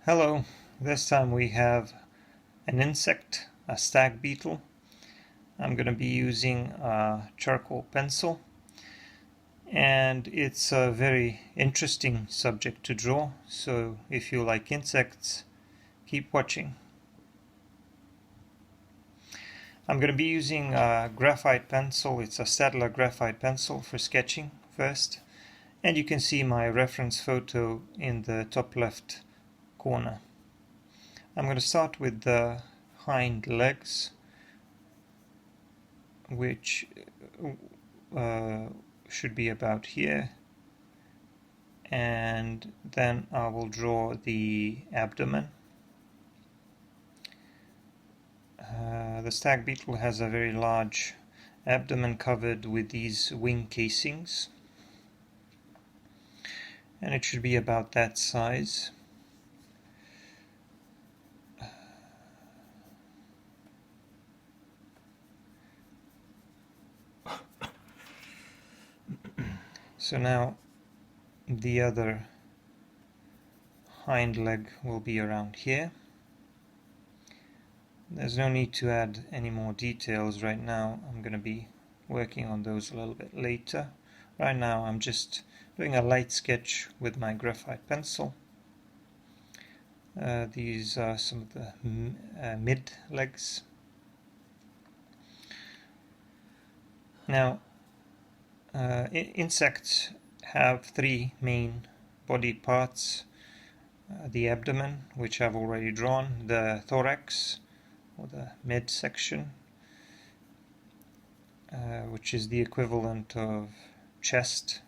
Hello, this time we have an insect, a stag beetle. I'm going to be using a charcoal pencil, and it's a very interesting subject to draw, so if you like insects, keep watching. I'm going to be using a graphite pencil. It's a Staedtler graphite pencil for sketching first, and you can see my reference photo in the top left corner. I'm going to start with the hind legs, which should be about here, and then I will draw the abdomen. The stag beetle has a very large abdomen covered with these wing casings, and it should be about that size. So now the other hind leg will be around here. There's no need to add any more details right now. I'm going to be working on those a little bit later. Right now I'm just doing a light sketch with my graphite pencil. These are some of the mid legs. Now insects have three main body parts. The abdomen, which I've already drawn, the thorax, or the midsection, which is the equivalent of chest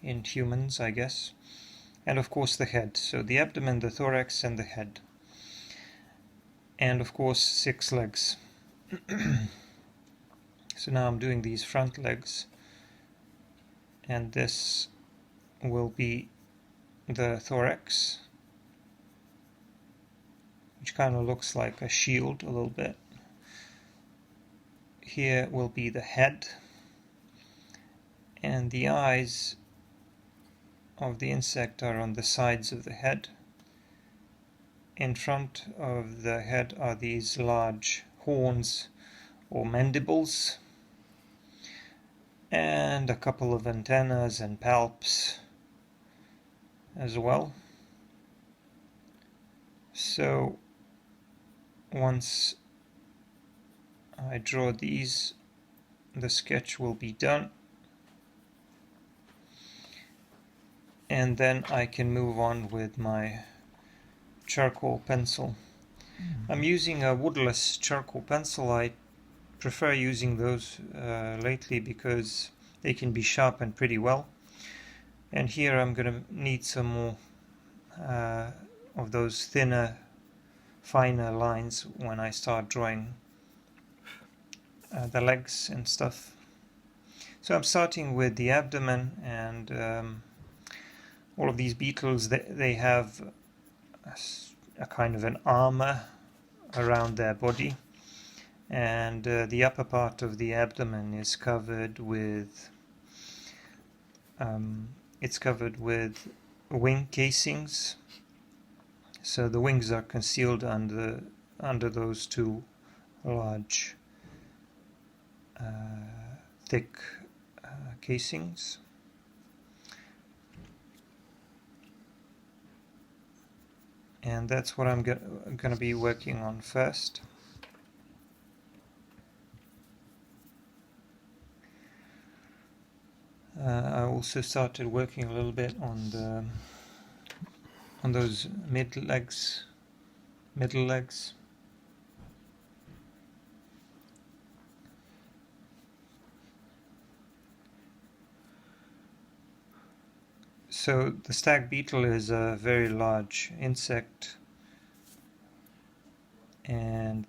in humans, I guess, and of course the head. So the abdomen, the thorax, and the head, and of course 6 legs. So now I'm doing these front legs, and this will be the thorax, which kind of looks like a shield a little bit. Here will be the head, and the eyes of the insect are on the sides of the head. In front of the head are these large horns or mandibles, and a couple of antennas and palps as well. So once I draw these, the sketch will be done, and then I can move on with my charcoal pencil. I'm using a woodless charcoal pencil. I prefer using those lately because they can be sharpened pretty well. And here I'm going to need some more of those thinner, finer lines when I start drawing the legs and stuff. So I'm starting with the abdomen, and all of these beetles, they have a kind of an armor around their body, and the upper part of the abdomen is covered with wing casings. So the wings are concealed under those two large thick casings. And that's what I'm going to be working on first. I also started working a little bit on those middle legs. So the stag beetle is a very large insect, and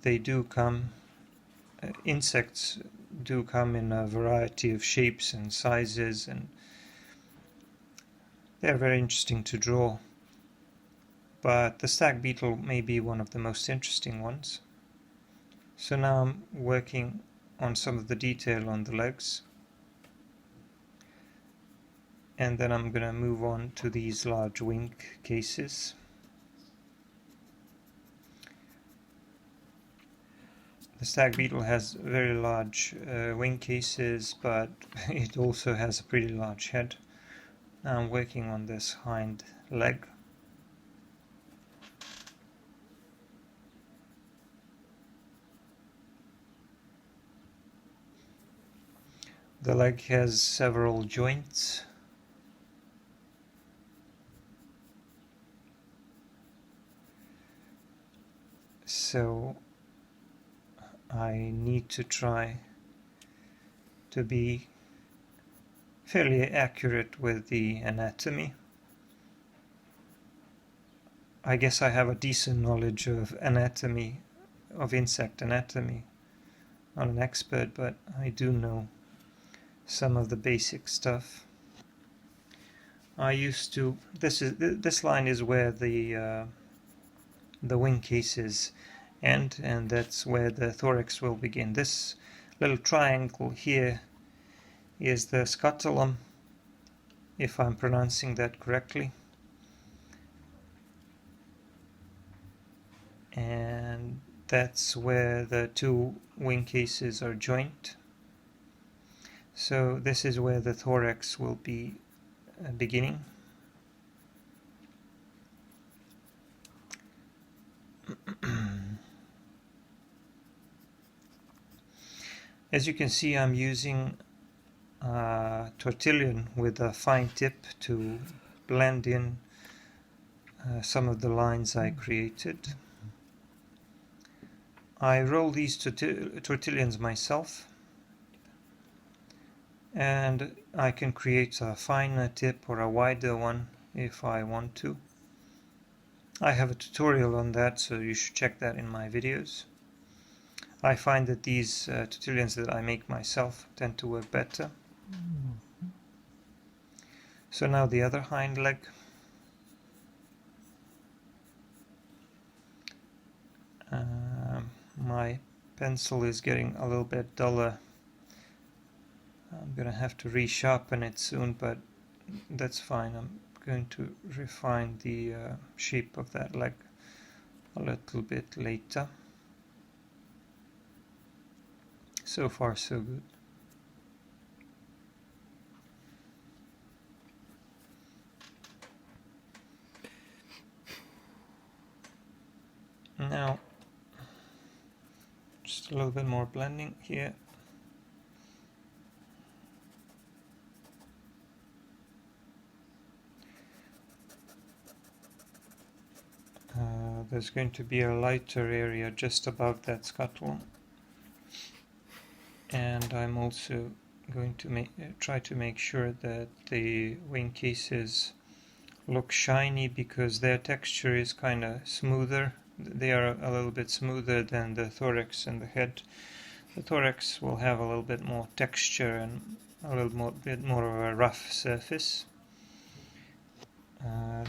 insects do come in a variety of shapes and sizes, and they're very interesting to draw. But the stag beetle may be one of the most interesting ones. So now I'm working on some of the detail on the legs, and then I'm going to move on to these large wing cases. The Stag Beetle has very large wing cases, but it also has a pretty large head. Now I'm working on this hind leg. The leg has several joints. So I need to try to be fairly accurate with the anatomy. I guess I have a decent knowledge of anatomy, of insect anatomy. Not an expert, but I do know some of the basic stuff. I used to. This line is where the wing cases end, and that's where the thorax will begin. This little triangle here is the scutellum, if I'm pronouncing that correctly. And that's where the two wing cases are joined. So this is where the thorax will be beginning. As you can see, I'm using tortillon with a fine tip to blend in some of the lines I created. I roll these tortillons myself, and I can create a finer tip or a wider one if I want to. I have a tutorial on that, so you should check that in my videos. I find that these tortillons that I make myself tend to work better. So now the other hind leg. My pencil is getting a little bit duller. I'm gonna have to resharpen it soon, but that's fine. I'm going to refine the shape of that leg a little bit later. So far, so good. Now, just a little bit more blending here. There's going to be a lighter area just above that scutellum, and I'm also going to try to make sure that the wing cases look shiny, because their texture is kind of smoother. They are a little bit smoother than the thorax and the head. The thorax will have a little bit more texture and a little bit more of a rough surface.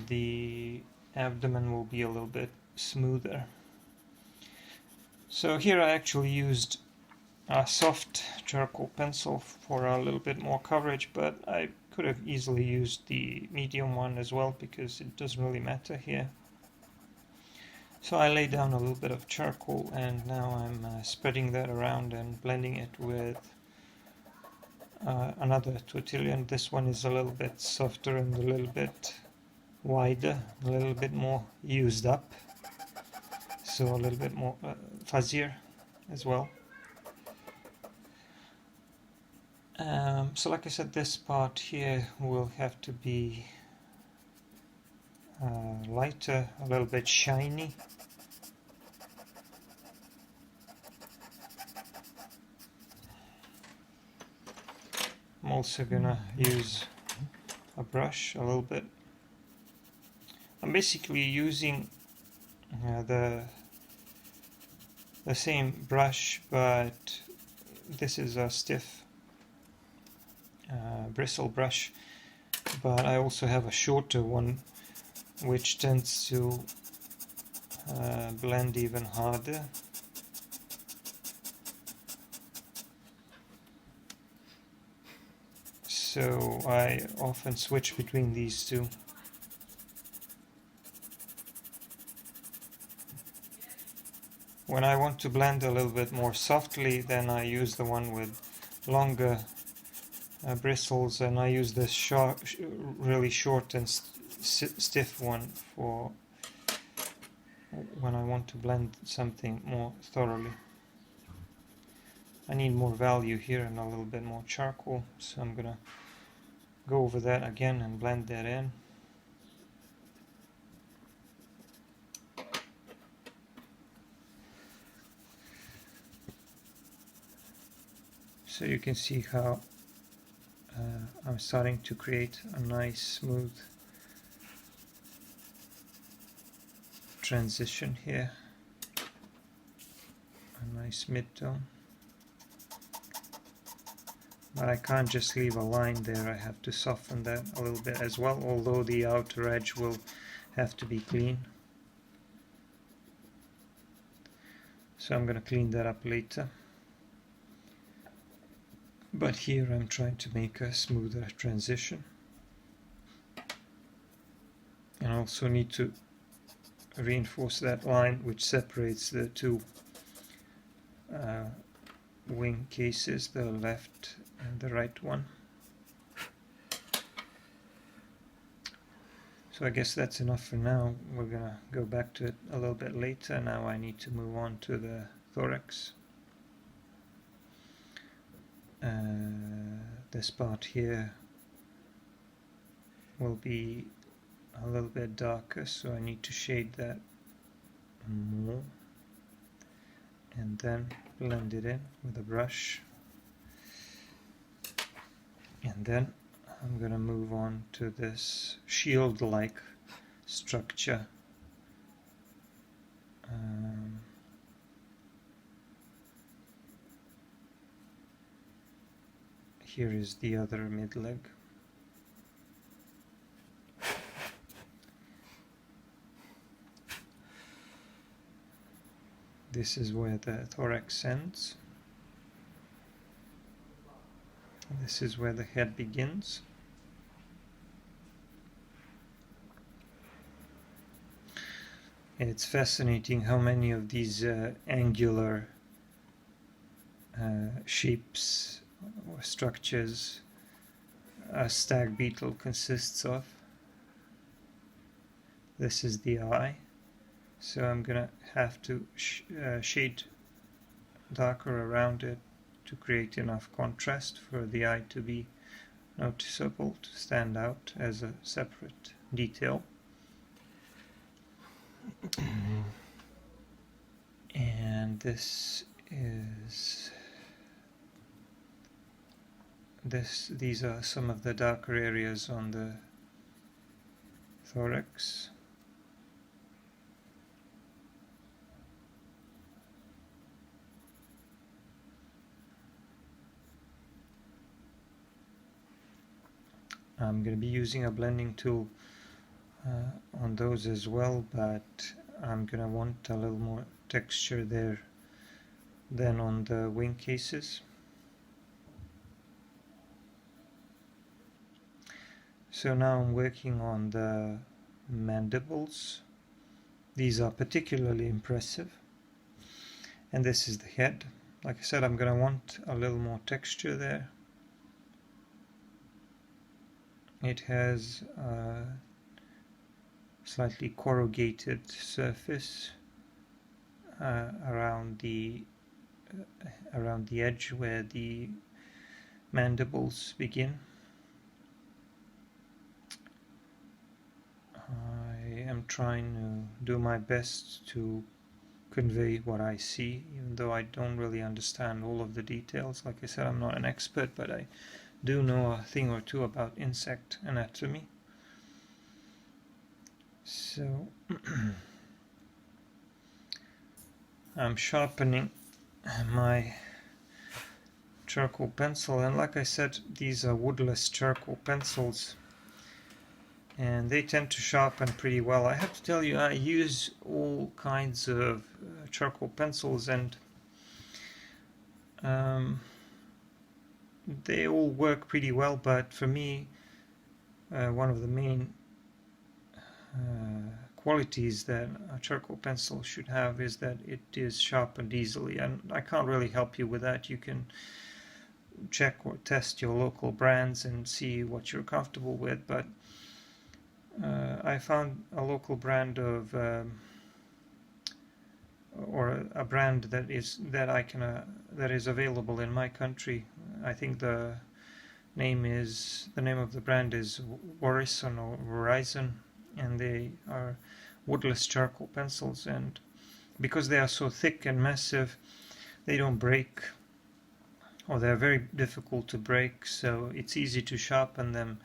The abdomen will be a little bit smoother. So here I actually used a soft charcoal pencil for a little bit more coverage, but I could have easily used the medium one as well, because it doesn't really matter here. So I lay down a little bit of charcoal, and now I'm spreading that around and blending it with another tortillon. This one is a little bit softer and a little bit wider, a little bit more used up, so a little bit more fuzzier as well. So like I said, this part here will have to be lighter, a little bit shiny. I'm also gonna use a brush a little bit. I'm basically using the same brush, but this is a stiff bristle brush, but I also have a shorter one which tends to blend even harder. So I often switch between these two. When I want to blend a little bit more softly, then I use the one with longer bristles, and I use this really short and stiff one for when I want to blend something more thoroughly. I need more value here and a little bit more charcoal, so I'm gonna go over that again and blend that in. So you can see how I'm starting to create a nice smooth transition here, a nice mid-tone. But I can't just leave a line there, I have to soften that a little bit as well, although the outer edge will have to be clean. So I'm going to clean that up later. But here I'm trying to make a smoother transition. And I also need to reinforce that line which separates the two wing cases, the left and the right one. So I guess that's enough for now. We're gonna go back to it a little bit later. Now I need to move on to the thorax. This part here will be a little bit darker, so I need to shade that more and then blend it in with a brush. And then I'm going to move on to this shield-like structure. Here is the other mid-leg. This is where the thorax ends. This is where the head begins. And it's fascinating how many of these angular shapes or structures a stag beetle consists of. This is the eye, so I'm gonna have to shade darker around it to create enough contrast for the eye to be noticeable, to stand out as a separate detail. And these are some of the darker areas on the thorax. I'm going to be using a blending tool on those as well, but I'm going to want a little more texture there than on the wing cases. So now I'm working on the mandibles. These are particularly impressive. And this is the head. Like I said, I'm going to want a little more texture there. It has a slightly corrugated surface around the edge where the mandibles begin. I am trying to do my best to convey what I see, even though I don't really understand all of the details. Like I said, I'm not an expert, but I do know a thing or two about insect anatomy. So I'm sharpening my charcoal pencil, and like I said, these are woodless charcoal pencils and they tend to sharpen pretty well. I have to tell you, I use all kinds of charcoal pencils, and they all work pretty well, but for me one of the main qualities that a charcoal pencil should have is that it is sharpened easily, and I can't really help you with that. You can check or test your local brands and see what you're comfortable with, but I found a local brand of or a brand that is available in my country. I think the name of the brand is Horizon or Verizon, and they are woodless charcoal pencils, and because they are so thick and massive, they don't break, or they're very difficult to break, so it's easy to sharpen them.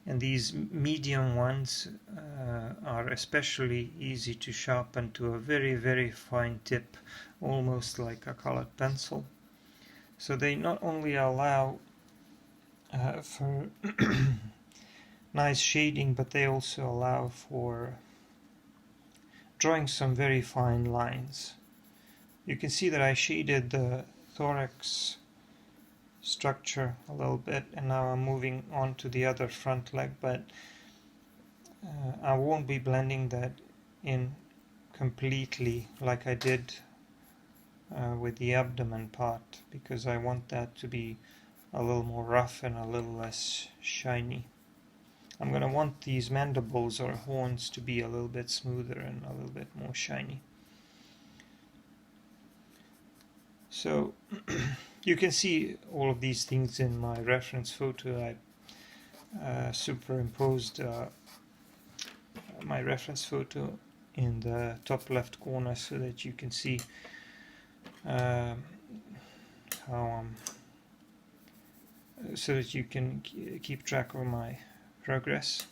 And these medium ones are especially easy to sharpen to a very, very fine tip, almost like a colored pencil. So they not only allow for nice shading, but they also allow for drawing some very fine lines. You can see that I shaded the thorax structure a little bit, and now I'm moving on to the other front leg, but I won't be blending that in completely like I did with the abdomen part, because I want that to be a little more rough and a little less shiny. I'm going to want these mandibles or horns to be a little bit smoother and a little bit more shiny. So you can see all of these things in my reference photo. I superimposed my reference photo in the top left corner so that you can see so that you can keep track of my progress.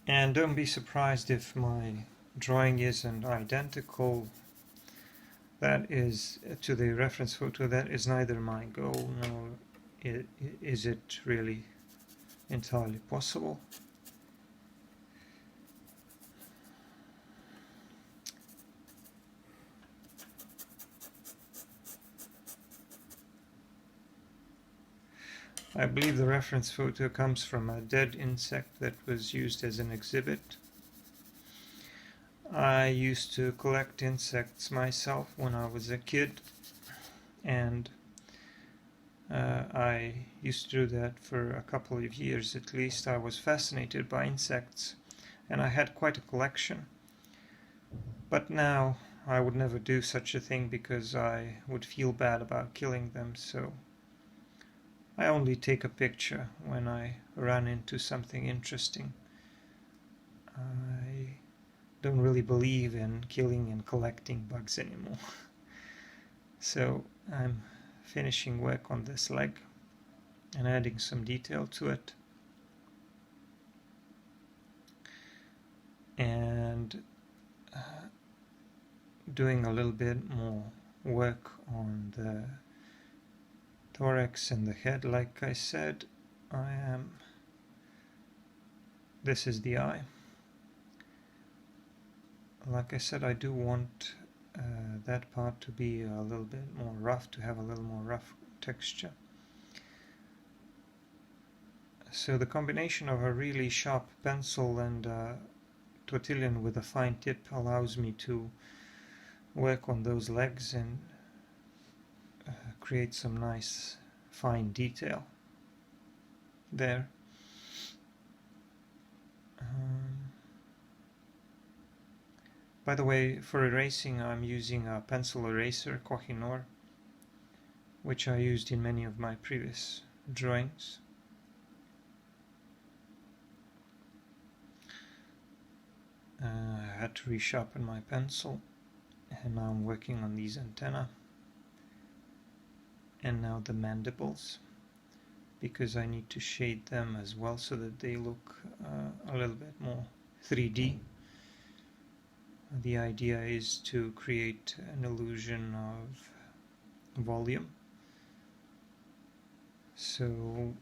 And don't be surprised if my drawing isn't identical. That is to the reference photo. That is neither my goal nor is it really entirely possible. I believe the reference photo comes from a dead insect that was used as an exhibit. I used to collect insects myself when I was a kid, and I used to do that for a couple of years at least. I was fascinated by insects, and I had quite a collection. But now I would never do such a thing because I would feel bad about killing them, so I only take a picture when I run into something interesting. I don't really believe in killing and collecting bugs anymore. So I'm finishing work on this leg and adding some detail to it, and doing a little bit more work on the thorax and the head. Like I said, this is the eye. Like I said, I do want that part to be a little bit more rough, to have a little more rough texture. So the combination of a really sharp pencil and a tortillon with a fine tip allows me to work on those legs and create some nice fine detail there. By the way, for erasing I'm using a pencil eraser, Kohinoor, which I used in many of my previous drawings. I had to resharpen my pencil, and now I'm working on these antennae and now the mandibles, because I need to shade them as well so that they look a little bit more 3D. The idea is to create an illusion of volume, so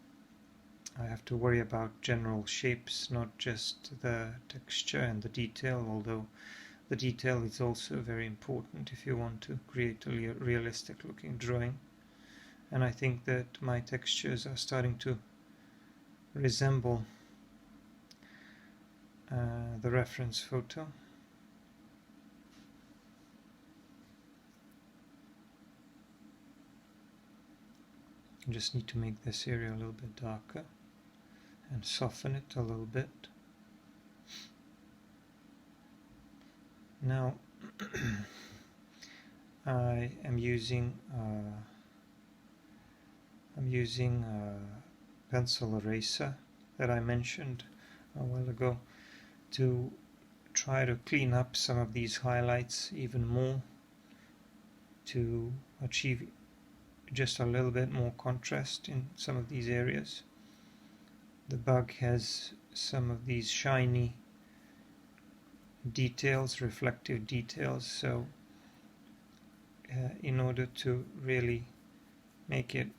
I have to worry about general shapes, not just the texture and the detail, although the detail is also very important if you want to create a realistic looking drawing. And I think that my textures are starting to resemble the reference photo. I just need to make this area a little bit darker and soften it a little bit. Now I am using a pencil eraser that I mentioned a while ago to try to clean up some of these highlights even more, to achieve just a little bit more contrast in some of these areas. The bug has some of these shiny details, reflective details, so in order to really make it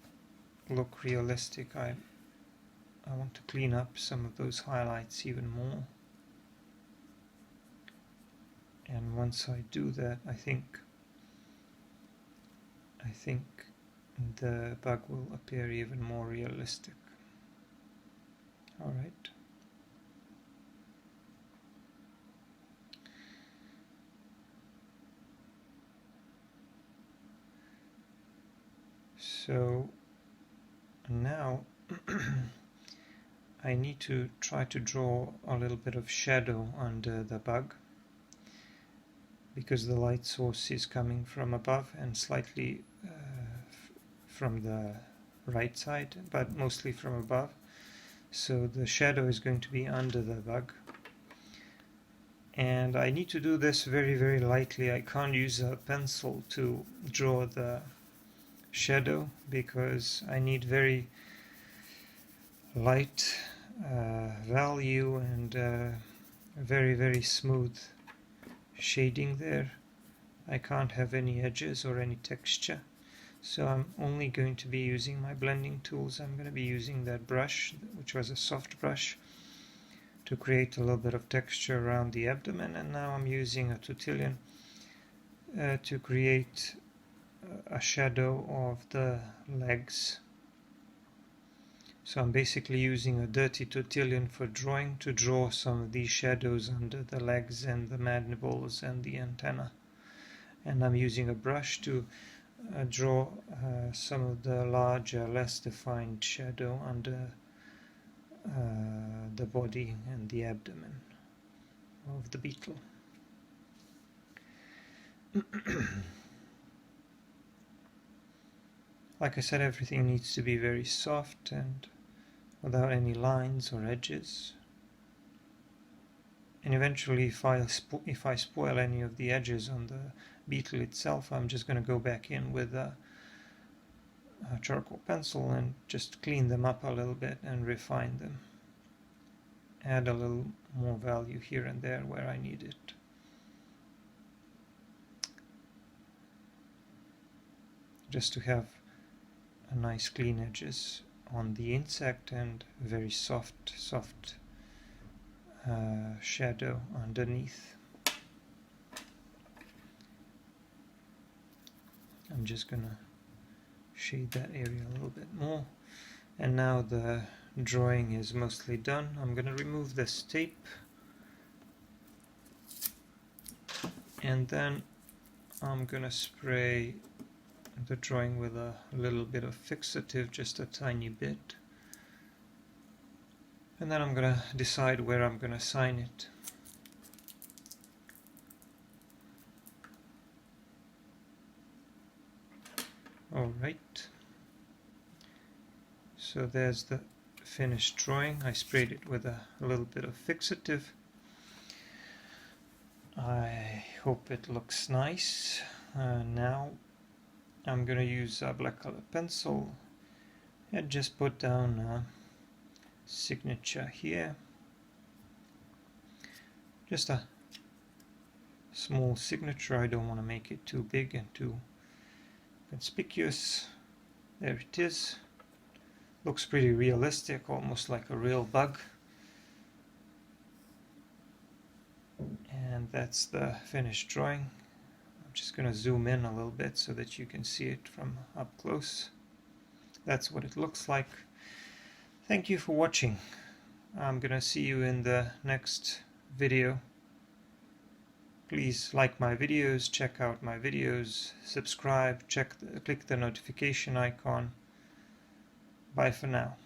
look realistic, I want to clean up some of those highlights even more. And once I do that, I think the bug will appear even more realistic. All right. So now I need to try to draw a little bit of shadow under the bug, because the light source is coming from above and slightly from the right side, but mostly from above. So the shadow is going to be under the bug. And I need to do this very, very lightly. I can't use a pencil to draw the shadow because I need very light value and very, very smooth shading there. I can't have any edges or any texture, so I'm only going to be using my blending tools. I'm going to be using that brush, which was a soft brush, to create a little bit of texture around the abdomen, and now I'm using a Tutillion to create a shadow of the legs. So I'm basically using a dirty Tutillion for drawing to draw some of these shadows under the legs and the mandibles and the antenna. And I'm using a brush to draw some of the larger, less defined shadow under the body and the abdomen of the beetle. Like I said, everything needs to be very soft and without any lines or edges. And eventually, if I spoil any of the edges on the beetle itself, I'm just going to go back in with a charcoal pencil and just clean them up a little bit and refine them. Add a little more value here and there where I need it. Just to have a nice clean edges on the insect and very soft shadow underneath. I'm just gonna shade that area a little bit more, and now the drawing is mostly done. I'm gonna remove this tape, and then I'm gonna spray the drawing with a little bit of fixative, just a tiny bit, and then I'm gonna decide where I'm gonna sign it. Alright, so there's the finished drawing. I sprayed it with a little bit of fixative. I hope it looks nice. Now I'm going to use a black color pencil and just put down a signature here. Just a small signature. I don't want to make it too big and too conspicuous. There it is. Looks pretty realistic, almost like a real bug. And that's the finished drawing. I'm just going to zoom in a little bit so that you can see it from up close. That's what it looks like. Thank you for watching. I'm going to see you in the next video. Please like my videos, check out my videos, subscribe, click the notification icon. Bye for now.